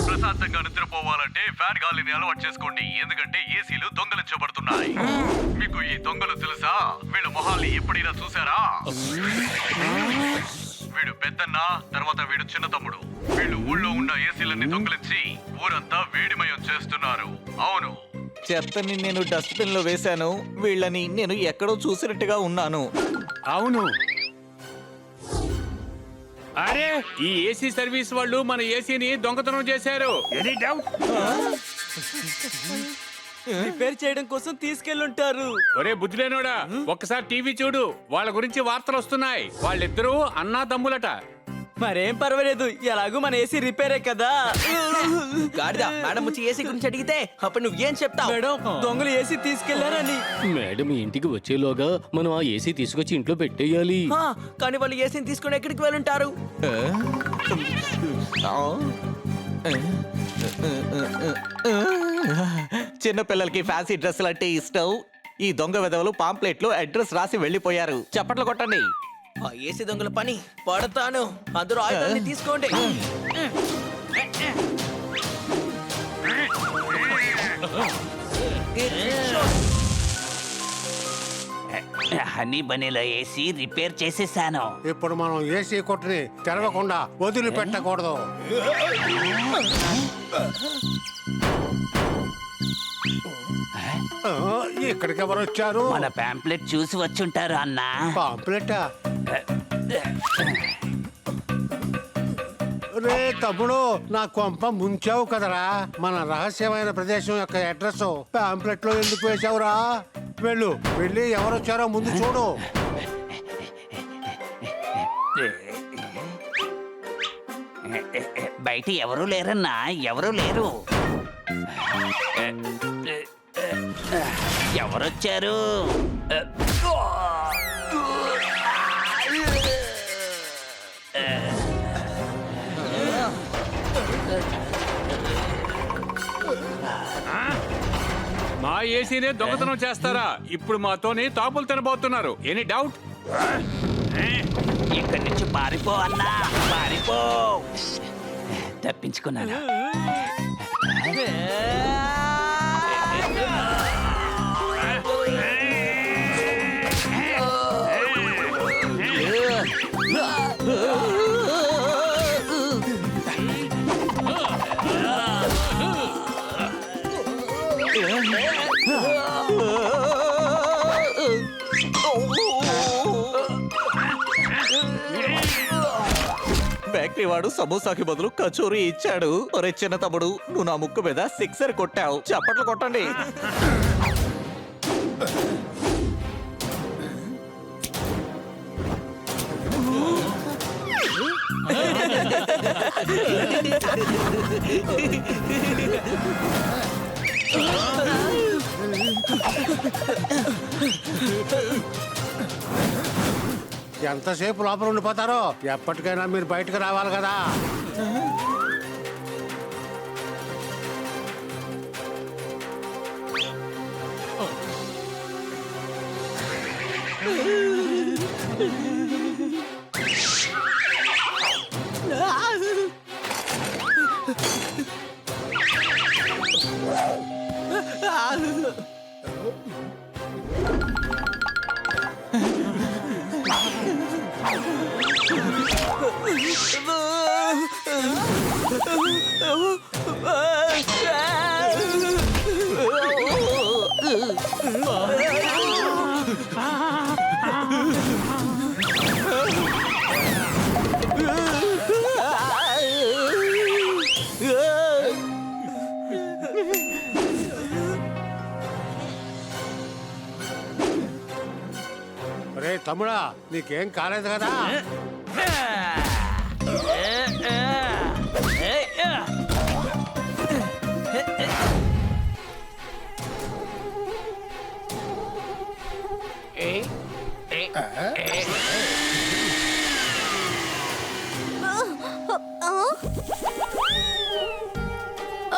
ప్రశాంతంగా నిద్రపోవాలంటే ఫ్యాన్ గాలిని అలవాటు చేసుకోండి, ఎందుకంటే ఏసీలు దొంగలించబడుతున్నాయి. మీకు ఈ దొంగలు తెలుసా? వీళ్ళ మొహాల్ని ఎప్పుడైనా చూసారా? వీడు పెద్దన్న, తర్వాత వీడు చిన్న తమ్ముడు. వీళ్ళు ఊళ్ళో ఉన్న ఏసీలన్నీ దొంగలించి ఊరంతా వేడిమయం చేస్తున్నారు. అవును, చెత్తని నేను డస్ట్బిన్ లో వేశాను. వీళ్ళని నేను ఎక్కడో చూసినట్టుగా ఉన్నాను. అవును. అరే, ఈ ఏసీ సర్వీస్ వాళ్ళు మన ఏసీని దొంగతనం చేశారు. Any doubt? రిపేర్ చేయడం కోసం తీసుకెళ్ళుంటారు. ఒరే బుద్ధిలేనోడా, ఒక్కసారి టీవీ చూడు. వాళ్ళ గురించి వార్తలు వస్తున్నాయి. వాళ్ళిద్దరూ అన్నా తమ్ములట. మరేం పర్వాలేదు, ఎలాగూ మన ఏసీ రిపేరే కదా. గాడిదా, మేడం వచ్చి ఏసీ గురించి అడిగితే అప్పుడు నువ్వు ఏం చెప్తావు? మేడం, దొంగలు ఏసీ తీసుకెళ్లారని. మేడం ఇంటికి వచ్చేలోగా మనం ఆ ఏసీ తీసుకొచ్చి ఇంట్లో పెట్టేయాలి. కానీ వాళ్ళు ఏసీని తీసుకుని ఎక్కడికి వెళ్ళుంటారు? చిన్న పిల్లలకి ఫ్యాన్సీ డ్రెస్సులు అంటే ఇష్టం. ఈ దొంగ వెధవలు పాంప్లెట్ లో అడ్రస్ రాసి వెళ్ళిపోయారు. చప్పట్లు కొట్టండి. ఆ ఏసీ దొంగల పని పడతాను. అందరూ ఆయుధాన్ని తీసుకోండి. హనీ బనీలో ఏసీ రిపేర్ చేసేసాను. ఇప్పుడు మనం ఏసీ కొట్టుని తెరవకుండా వదిలిపెట్టకూడదు. ఇక్కడికి ఎవరు వచ్చారు? మన పాంప్లెట్ చూసి వచ్చుంటారు అన్నా. పాంప్లెటా? రే తమ్ముడు, నా కొంప ముంచావు కదరా. మన రహస్యమైన ప్రదేశం యొక్క అడ్రస్ పాంప్లెట్ లో ఎందుకు వేసావురా? వెళ్ళు, వెళ్ళి ఎవరొచ్చారో ముందు చూడు. బయట ఎవరూ లేరన్నా, ఎవరూ లేరు. ఎవరొచ్చారు? మా ఏసీనే దొంగతనం చేస్తారా? ఇప్పుడు మాతోని తాపులు తినబోతున్నారు. Any doubt? ఇక్కడి నుంచి పారిపో అన్నా, పారిపో. తప్పించుకున్నాను. ఫ్యాక్టరీ వాడు సమోసాకి బదులు కచోరీ ఇచ్చాడు. ఒరే చిన్న తమ్ముడు, నువ్వు నా ముక్కు మీద సిక్సర్ కొట్టావు. చప్పట్లు కొట్టండి. ఎంతసేపు లోపల ఉండిపోతారో? ఎప్పటికైనా మీరు బయటకు రావాలి కదా. రే తమ్ముడా, నీకేం కాలేదు కదా?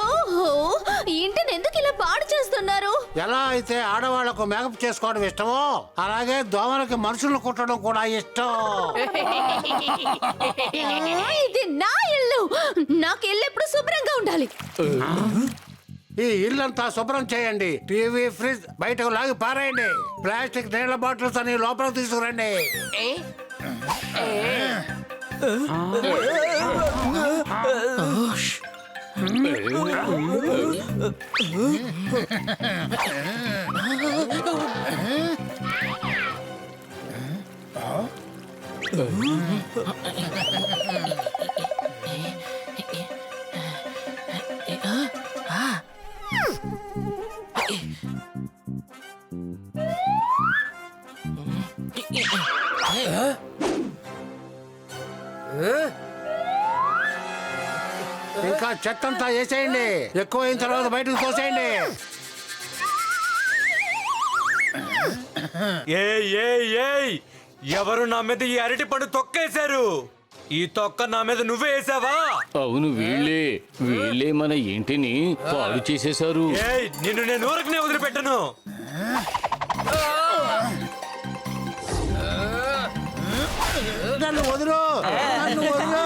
ఓహో, ఇంటిని ఎందుకు ఇలా పాడు చేస్తున్నారు? ఎలా అయితే ఆడవాళ్లకు మేకప్ చేసుకోవడం ఇష్టమో, అలాగే దోమలకి మనుషులను కుట్టడం కూడా ఇష్టం. ఇది నా చెయ్యాలి. ఈ ఇల్లంతా శుభ్రం చేయండి. టీవీ, ఫ్రిడ్జ్ బయటకు లాగి పారేయండి. ప్లాస్టిక్ నీళ్ల బాటిల్స్ అని లోపలికి తీసుకురండి. ఇంకా చెత్తంతా వేసేయండి. ఎక్కువ అయిన తర్వాత బయటకు తోసేయండి. ఎవరు నా మీద ఈ అరటి పండు తొక్కేశారు? ఈ తొక్క నా మీద నువ్వే వేసావా? అవును, వీళ్ళే మన ఇంటిని పాడు చేసేశారు. నిన్ను నేను ఊరకనే వదిలిపెట్టను. నన్ను వదిలు, నన్ను వదిలు.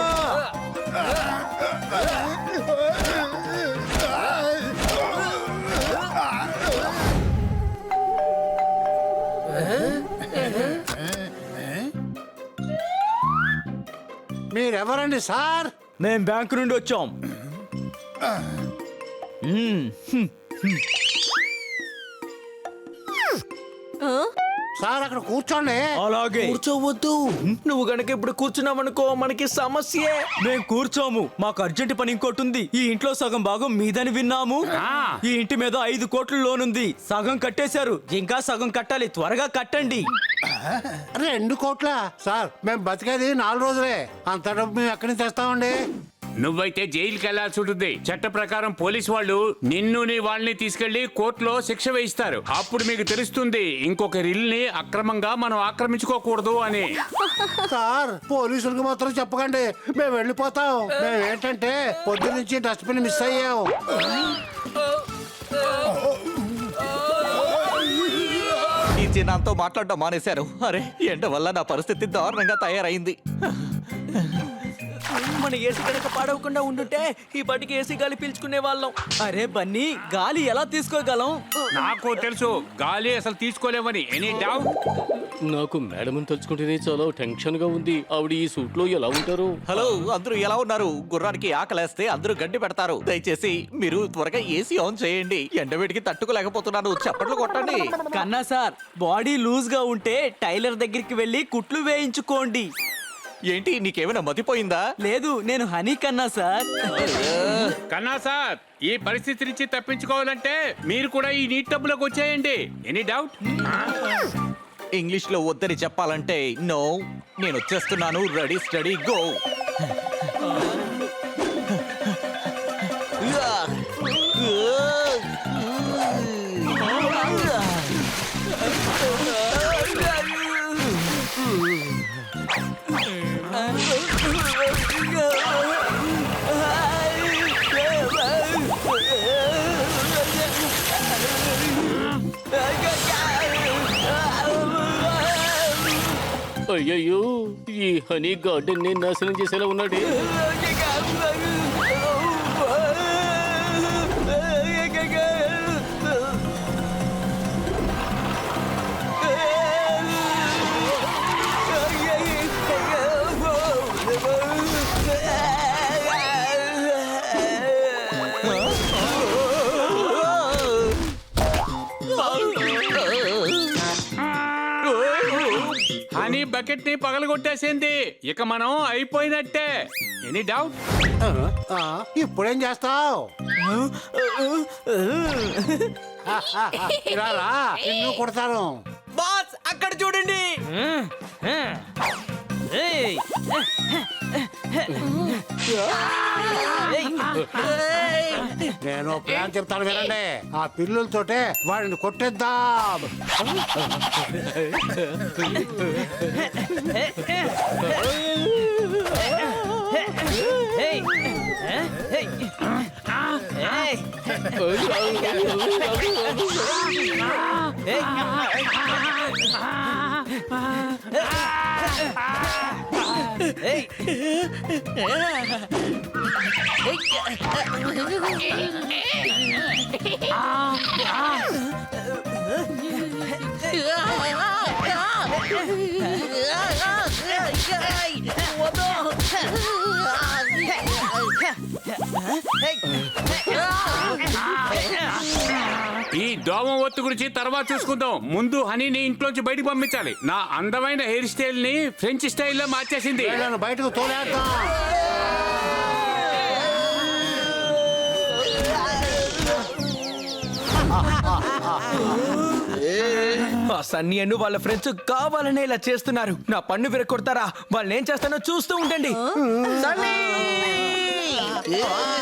మీరెవరండి సార్? మేం బ్యాంకు నుండి వచ్చాం. ఆ? సార్ అక్కడ కూర్చోండి. అలాగే కూర్చోవద్దు. నువ్వు గనక ఇప్పుడు కూర్చున్నావనుకో మనకి సమస్యే. మేం కూర్చోము, మాకు అర్జెంట్ పని ఇంకోటి ఉంది. ఈ ఇంట్లో సగం భాగం మీదని విన్నాము. ఈ ఇంటి మీద 5 కోట్ల లోన్ ఉంది. సగం కట్టేశారు, ఇంకా సగం కట్టాలి. త్వరగా కట్టండి. 2 కోట్ల? సార్ మేము బతికేది 4 రోజులే. అంత డబ్బు మేము ఎక్కడి నుంచి తెస్తామండి? నువ్వైతే జైలుకి వెళ్లాల్సి ఉంటుంది. చట్ట ప్రకారం పోలీసు వాళ్ళు నిన్ను నీ వాళ్ళని తీసుకెళ్లి కోర్టులో శిక్ష వేయిస్తారు. అప్పుడు మీకు తెలుస్తుంది ఇంకొక ఇల్లుని అక్రమంగా మనం ఆక్రమించుకోకూడదు అని. సార్ పోలీసులకు మాత్రం చెప్పకండి, మేము వెళ్ళిపోతాం. మేము ఏంటంటే పొద్దు నుంచి డస్ట్బిన్ మిస్ అయ్యాం. ఈ చిన్నాంతో మాట్లాడటం మానేశారు. అరే, ఎండ వల్ల నా పరిస్థితి దారుణంగా తయారైంది. మన ఏసీ కనుక పాడవకుండా ఉండుంటే ఈ పాటికి ఏసీ గాలి పీల్చుకునే వాళ్ళం. అరే బన్నీ, గాలి ఎలా తీసుకోగలం? నాకు తెలుసు గాలి అసలు తీసుకోలేవని. Any doubt? నాకు మేడం తలుచుకుంటేనే చాలా టెన్షన్ గా ఉంది. ఆవిడ ఈ సూట్ లో ఎలా ఉంటారు? హలో, అందరూ ఎలా ఉన్నారు? గుర్రానికి ఆకలేస్తే అందరూ గడ్డి పెడతారు. దయచేసి మీరు త్వరగా ఏసీ ఆన్ చేయండి. ఎండవేడికి తట్టుకోలేకపోతున్నాను. చప్పట్లు కొట్టండి. కన్నా సార్, బాడీ లూజ్ గా ఉంటే టైలర్ దగ్గరికి వెళ్ళి కుట్లు వేయించుకోండి. ఏంటి, నీకేమైనా మతిపోయిందా? లేదు, నేను హనీ కన్నా సార్. కన్నా సార్, ఈ పరిస్థితి నుంచి తప్పించుకోవాలంటే మీరు కూడా ఈ నీటి టబ్బులోకి వచ్చేయండి. Any doubt? ఇంగ్లీష్ లో వద్దని చెప్పాలంటే నో. నేను వచ్చేస్తున్నాను. Ready, study, go. అయ్యయ్యో, ఈ హనీ గార్డెన్ ని నాశనం చేసేలా ఉన్నాడే. హనీ బకెట్ ని పగలగొట్టేసింది. ఇక మనం అయిపోయినట్టే. Any doubt? ఇప్పుడేం చేస్తావు? ఇలా రా, నిన్ను కొడతాను. బాస్ అక్కడ చూడండి. నేను ప్లాన్ చెప్తాను వినండి. ఆ పిల్లులతోటే వాడిని కొట్టేద్దాం. ఏయ్. ఈ దోమ ఒత్తు గురించి తర్వాత చూసుకుందాం. ముందు హనీని ఇంట్లోంచి బయటకు పంపించాలి. నా అందమైన హెయిర్ స్టైల్ ని ఫ్రెంచ్ స్టైల్లో మార్చేసింది. వీళ్ళను బయటకు తోలేద్దాం. ఆ సన్నీ అన్ను వాళ్ళ ఫ్రెండ్స్ కావాలనే ఇలా చేస్తున్నారు. నా పన్ను విరగొడతారా? వాళ్ళని ఏం చేస్తానో చూస్తూ ఉండండి. సన్నీ! ఏయ్!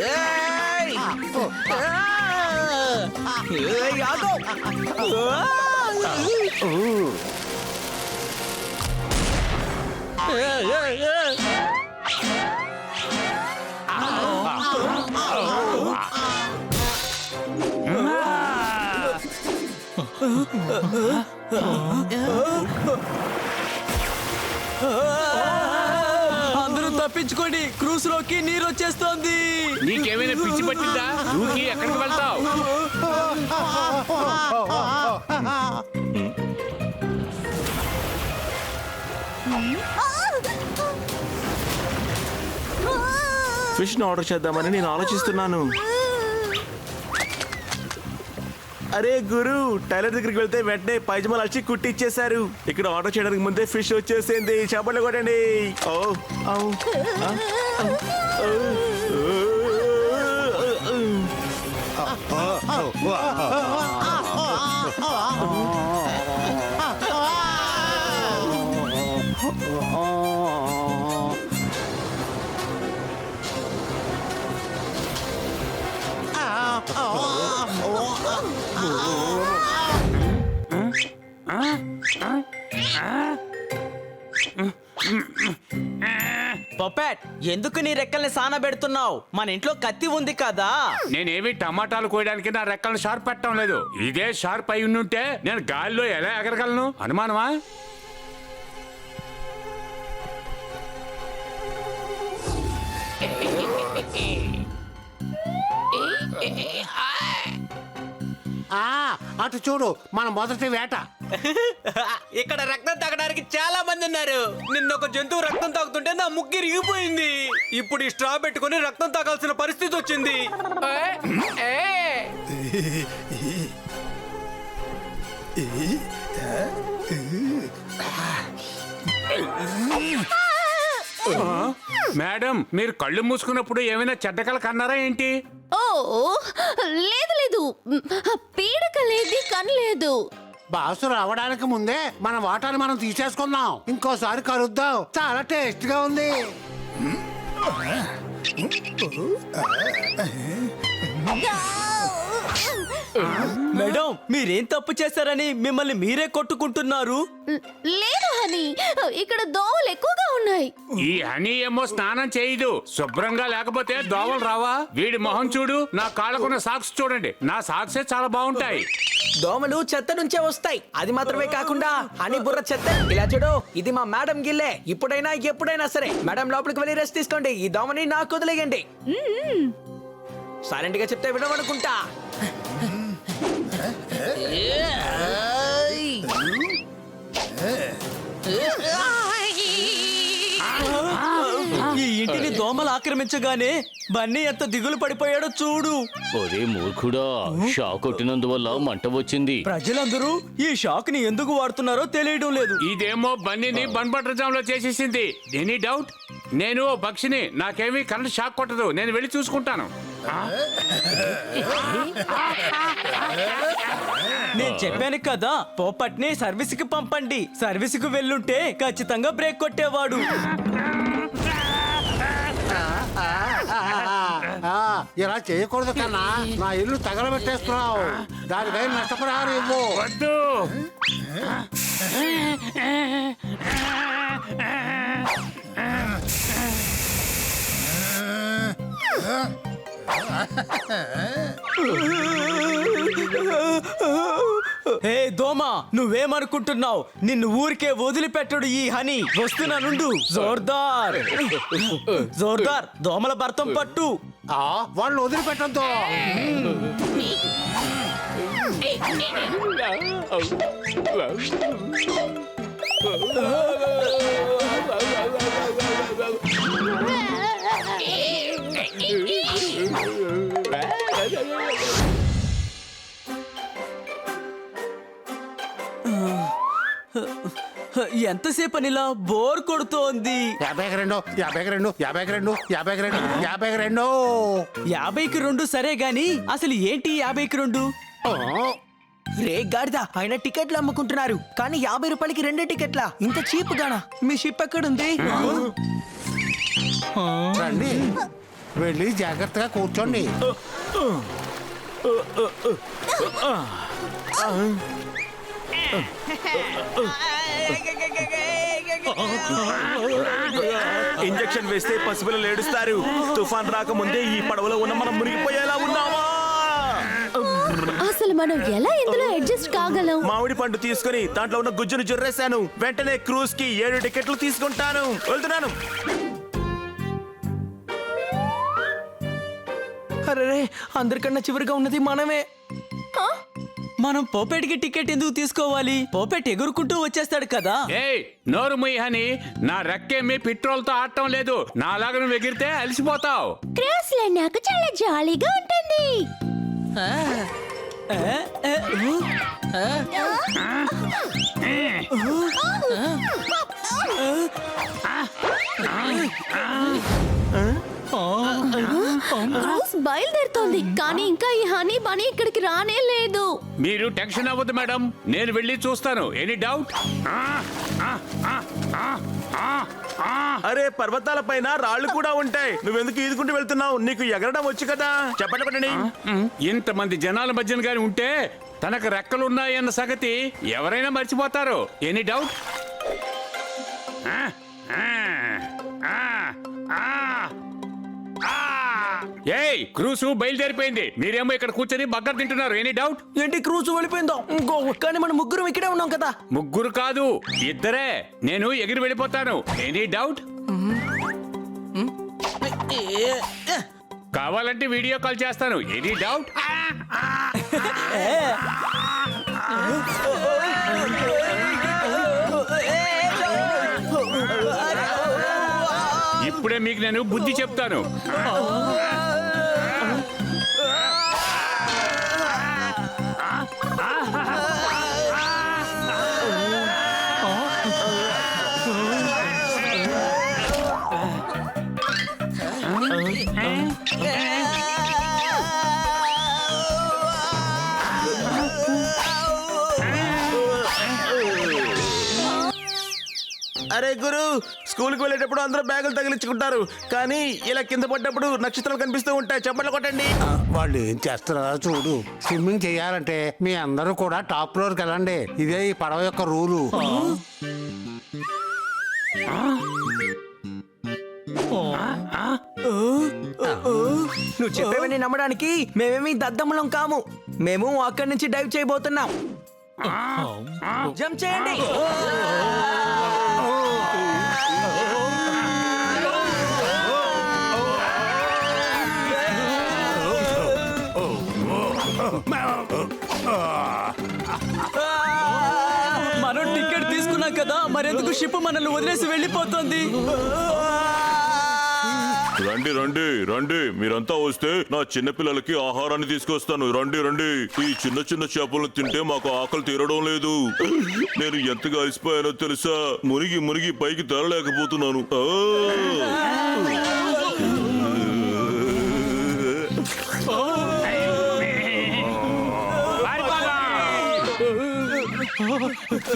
ఏయ్! ఏయ్, ఆగు! అందరూ తప్పించుకోండి, క్రూజ్ లోకి నీరు వచ్చేస్తోంది. నీకేమైనా పిచ్చి పట్టిందా? నువ్వు ఎక్కడికి వెళ్తావు? ఫిష్ ను ఆర్డర్ చేద్దామని నేను ఆలోచిస్తున్నాను. అరే గురు, టైలర్ దగ్గరికి వెళ్తే వెంటనే పైజమాలు వచ్చి కుట్టిచ్చేశారు. ఇక్కడ ఆర్డర్ చేయడానికి ముందే ఫిష్ వచ్చేసింది. చేపలు కొట్టండి. ఓ ఔ, ఆ, ఓ, పప్పాట్, ఎందుకు నీ రెక్కల్ని సానబెడుతున్నావు? మన ఇంట్లో కత్తి ఉంది కదా. నేనేమి టమాటాలు కోయడానికి నా రెక్కలను షార్ప్ పెట్టడం లేదు. ఇదే షార్ప్ అయి ఉంటే నేను గాలిలో ఎలా ఎగరగలను? అనుమానమా? అటు చూడు, మన మొదటి వేట. ఇక్కడ రక్తం తాగడానికి చాలా మంది ఉన్నారు. నిన్న ఒక జంతువు రక్తం తాగుతుంటే నా ముక్కు ఇరిగిపోయింది. ఇప్పుడు ఈ స్ట్రా పెట్టుకుని రక్తం తాగాల్సిన పరిస్థితి వచ్చింది. మేడం, మీరు కళ్ళు మూసుకున్నప్పుడు ఏమైనా చెడ్డకలు కన్నారా ఏంటి? ఓ లేదు లేదు, పీడకలేది కనలేదు. బాసు రావడానికి ముందే మన వాటాని మనం తీసేసుకుందాం. ఇంకోసారి కలుద్దాం. చాలా టేస్ట్ గా ఉంది. మేడం, మీరేం తప్పు చేశారని మిమ్మల్ని మీరే కొట్టుకుంటున్నారు? లేదు హనీ, ఇక్కడ దోమలు ఎక్కువగా ఉన్నాయి. ఈ హనీ ఏమో స్నానం చేయదు. శుభ్రంగా లేకపోతే దోమలు రావా? వీడి మొహం చూడు, నా కాళ్ళకున్న సాక్స్ చూడండి. నా సాక్సే చాలా బాగుంటాయి. దోమలు చెత్త నుంచే వస్తాయి. అది మాత్రమే కాకుండా అని బుర్ర చెత్త. ఇలా చూడు, ఇది మా మేడం గిల్లే. ఇప్పుడైనా ఎప్పుడైనా సరే మేడం లోపలికి వెళ్ళి రెస్ట్ తీసుకోండి. ఈ దోమని నాకు వదిలేయండి. సైలెంట్ గా చెప్తే వినమనుకుంటా. ఈ ఇంటిని దోమలు ఆక్రమించగానే బన్నీ ఎంత దిగులు పడిపోయాడో చూడు. ఒరే మూర్ఖుడా, షాక్ కొట్టినందువల్ల మంట వచ్చింది. ప్రజలందరూ ఈ షాక్ ని ఎందుకు వాడుతున్నారో తెలియడం లేదు. ఇదేమో బన్నీని బన్ బటర్ జామ్ లో చేసేసింది. Any doubt? నేను ఓ పక్షిని, నాకేమీ కరెంట్ షాక్ కొట్టదు. నేను వెళ్ళి చూసుకుంటాను. నేను చెప్పాను కదా, పోపట్ని సర్వీస్ కి పంపండి. సర్వీస్ కు వెళ్ళుంటే ఖచ్చితంగా బ్రేక్ కొట్టేవాడు. ఇలా చేయకూడదు కన్నా. నా ఇల్లు తగలబెట్టేస్తున్నావు. దానిపై నష్టపరిహారం ఇవ్వు. వద్దు. ఏ దోమా, నువ్వేమనుకుంటున్నావు? నిన్ను ఊరికే వదిలిపెట్టడు ఈ హనీ. వస్తున్నానుండు. జోర్దార్ జోర్దార్, దోమల భర్తం పట్టు. వాళ్ళు వదిలిపెట్టంతో. ఎంతసేపు అని ఇలా బోర్ కొడుతోంది? 52 52 52 52 52. 52 2 సరే గాని అసలు ఏంటి 52? రే గాడిద, ఆయన టికెట్లు అమ్ముకుంటున్నారు కానీ 50 రూపాయలకి 2 టికెట్లా? ఇంత చీప్ గానా? మీ షిప్ ఎక్కడుంది? రండి, వెళ్ళి జాగ్రత్తగా కూర్చోండి. ఇంజెక్షన్ వేస్తే పసిపిల్లలు ఏడుస్తారు. తుఫాన్ రాకముందే ఈ పడవలో ఉన్న మనం మునిగిపోయేలా ఉన్నావా? అసలు మనం ఎలా ఇందులో అడ్జస్ట్ కాగలం? మామిడి పండు తీసుకుని దాంట్లో ఉన్న గుజ్జును జుర్రేశాను. వెంటనే క్రూజ్ కి 7 టికెట్లు తీసుకుంటాను. వెళ్తున్నాను. అరే, అందరికన్నా చివరిగా ఉన్నది మనమే. మనం పోపెట్కి టికెట్ ఎందుకు తీసుకోవాలి? పోపెట్ ఎగురుకుంటూ వచ్చేస్తాడు కదా. ఏయ్ నోరు ముయ్యని, నా రెక్కేమి పెట్రోల్ తో ఆడటం లేదు. నాలాగా నువ్వు ఎగిరితే అలసిపోతావు. క్రాస్ లో నాకు చాలా జాలీగా ఉంటుంది. క్రూజ్ బయలుదేరుతోంది కానీ ఇంకా ఈ హనీ బనీ ఇక్కడికి రానే లేదు. మీరు టెన్షన్ అవ్వద్దు మేడం, నేను వెళ్ళి చూస్తాను. Any doubt? అరే, పర్వతాల పైన రాళ్ళు కూడా ఉంటాయి. నువ్వెందుకు ఈదుకుంటూ వెళ్తున్నావు? నీకు ఎగరడం వచ్చు కదా. చెప్పండి పట్టండి. ఇంతమంది జనాల మధ్యన గాని ఉంటే తనకు రెక్కలున్నాయన్న సంగతి ఎవరైనా మర్చిపోతారు. Any doubt? ఏయ్ క్రూసు బయలుదేరిపోయింది. మీరేమో ఇక్కడ కూర్చొని బగ్గర్ తింటున్నారు. Any doubt? ఏంటి క్రూజ్ వెళ్ళిపోయిందో? కానీ మనం ముగ్గురం ఇక్కడే ఉన్నాం కదా. ముగ్గురు కాదు, ఇద్దరే. నేను ఎగిరి వెళ్ళిపోతాను. Any doubt? కావాలంటే వీడియో కాల్ చేస్తాను. Any doubt? ఇప్పుడే మీకు నేను బుద్ధి చెప్తాను. అరే గురు, స్కూల్కి వెళ్ళేటప్పుడు అందరూ బ్యాగులు తగిలించుకుంటారు, కానీ ఇలా కింద పడ్డప్పుడు నక్షత్రాలు కనిపిస్తూ ఉంటాయి. చప్పట్లు కొట్టండి. వాళ్ళు ఏం చేస్తారా చూడు. స్విమ్మింగ్ చేయాలంటే మీ అందరూ కూడా టాప్ ఫ్లోర్కి వెళ్ళండి. ఇదే ఈ పడవ యొక్క రూలు. నువ్వు చెప్పేవని నమ్మడానికి మేమేమి దద్దమ్మలం కాము. మేము అక్కడి నుంచి డైవ్ చేయబోతున్నాం. జంప్ చేయండి. మనం టికెట్ తీసుకున్నాం కదా, మరెందుకు షిప్ మనల్ని వదిలేసి వెళ్ళిపోతుంది? రండి రండి రండి, మీరంతా వస్తే నా చిన్న పిల్లలకి ఆహారాన్ని తీసుకొస్తాను. రండి రండి. ఈ చిన్న చిన్న చేపలు తింటే మాకు ఆకలి తీరడం లేదు. నేను ఎంతగా అలసిపోయానో తెలుసా? మునిగి మునిగి పైకి తేలలేకపోతున్నాను.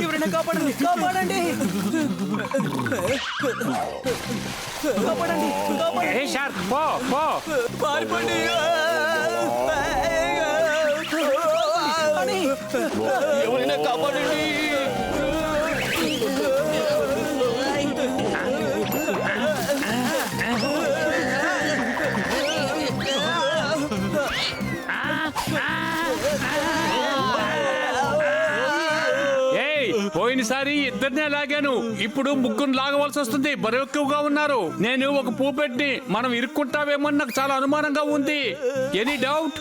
ఎవరైనా కాపాడండి, కాపాడండి, కాపాడండి, ఏ షార్క్, పో పో. పారిపోండి. ఎవరైనా కాపాడండి. పోయినసారి ఇద్దరినే లాగాను, ఇప్పుడు ముగ్గురు లాగవలసి వస్తుంది. బరువు ఎక్కువగా ఉన్నారు. నేను ఒక పూపెట్ని, మనం ఇరుక్కుంటావేమో నాకు చాలా అనుమానంగా ఉంది. Any doubt?